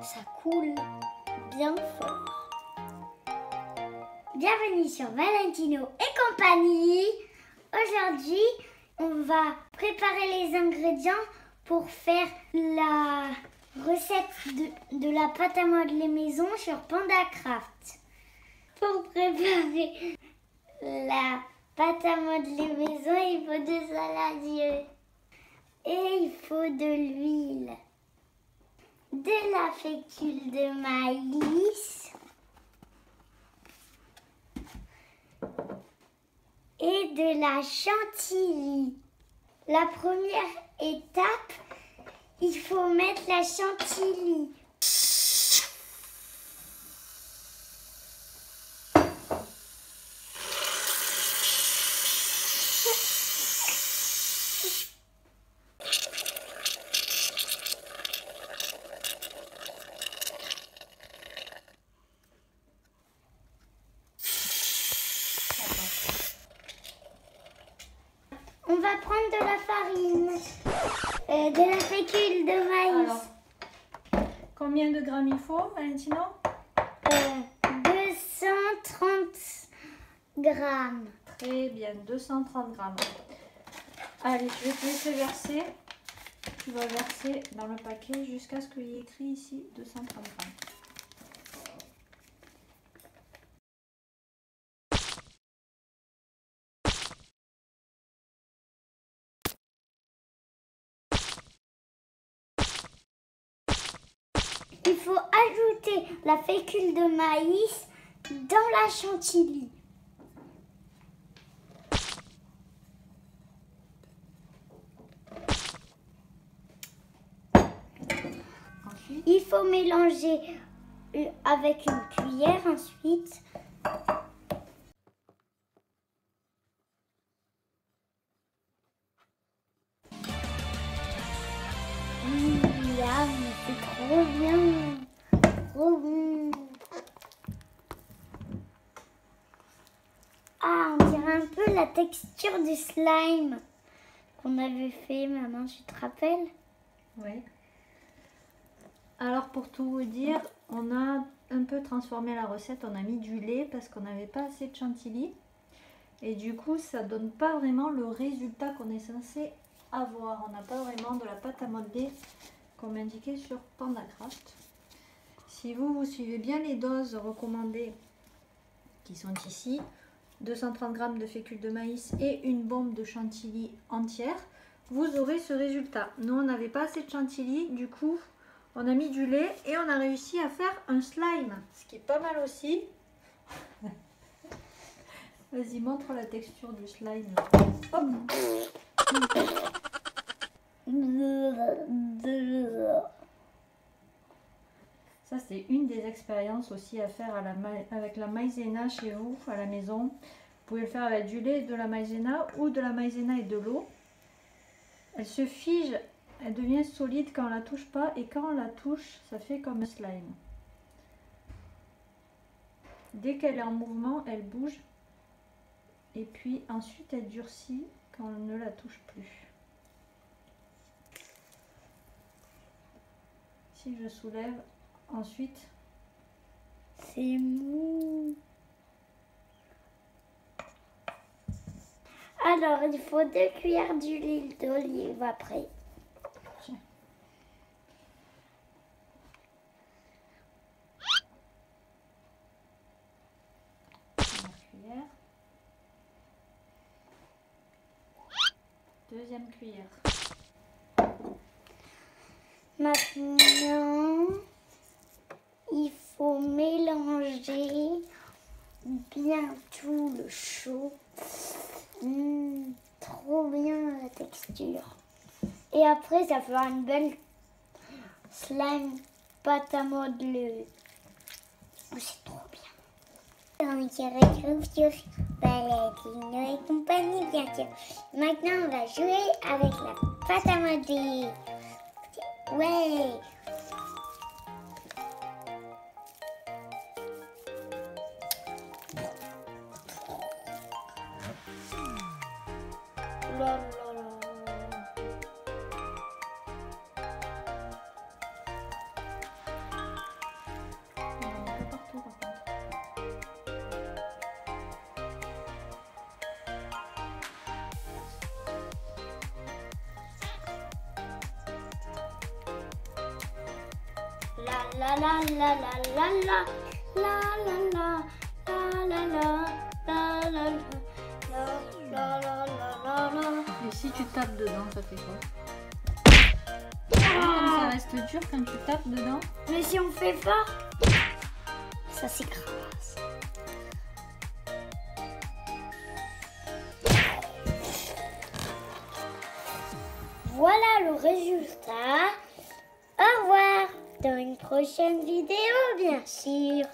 ça coule bien fort. Bienvenue sur Valentino et compagnie. Aujourd'hui, on va préparer les ingrédients pour faire la recette de la pâte à modeler maison sur PandaCraft. Pour préparer la pâte à modeler maison, il faut 2 saladiers et il faut de l'huile, de la fécule de maïs et de la chantilly. La première étape, il faut mettre la chantilly. On va prendre de la farine, de la fécule de maïs. Alors, combien de grammes il faut, Valentino? 230 grammes. Très bien, 230 grammes. Allez, je vais te laisser verser. Tu vas verser dans le paquet jusqu'à ce qu'il y ait écrit ici 230 grammes. Il faut ajouter la fécule de maïs dans la chantilly. Ensuite, Il faut mélanger avec une cuillère ensuite. Miam, c'est trop bien, trop bon. Ah, on dirait un peu la texture du slime qu'on avait fait, maman, tu te rappelles? oui. Alors pour tout vous dire, on a un peu transformé la recette, on a mis du lait parce qu'on n'avait pas assez de chantilly. Et du coup, ça donne pas vraiment le résultat qu'on est censé avoir. On n'a pas vraiment de la pâte à modeler comme indiqué sur PandaCraft. Si vous suivez bien les doses recommandées qui sont ici, 230 g de fécule de maïs et une bombe de chantilly entière, vous aurez ce résultat. Nous, on n'avait pas assez de chantilly, du coup, on a mis du lait et on a réussi à faire un slime, ce qui est pas mal aussi. Vas-y, montre la texture du slime. Hop. Ça, c'est une des expériences aussi à faire avec la maïzena chez vous, à la maison. Vous pouvez le faire avec du lait et de la maïzena ou de la maïzena et de l'eau. Elle se fige, elle devient solide quand on la touche pas et quand on la touche, ça fait comme un slime. Dès qu'elle est en mouvement, elle bouge et puis ensuite elle durcit quand on ne la touche plus. Si je soulève, ensuite C'est mou. Alors, il faut 2 cuillères d'huile d'olive après. cuillère. Deuxième cuillère. Maintenant, il faut mélanger bien tout le chaud. Trop bien la texture. Et après, ça fera une belle slime pâte à modeler. C'est trop bien. On se retrouve sur Valentino et compagnie, bien sûr. Maintenant, on va jouer avec la pâte à modeler. Ouais. La, la, la. la la la la la la la la la la la la la la la la la la. Et si tu tapes dedans, ça fait quoi? Comme ça reste dur quand tu tapes dedans. Mais si on fait fort, ça s'écrase. Voilà le résultat. Au revoir dans une prochaine vidéo, bien sûr.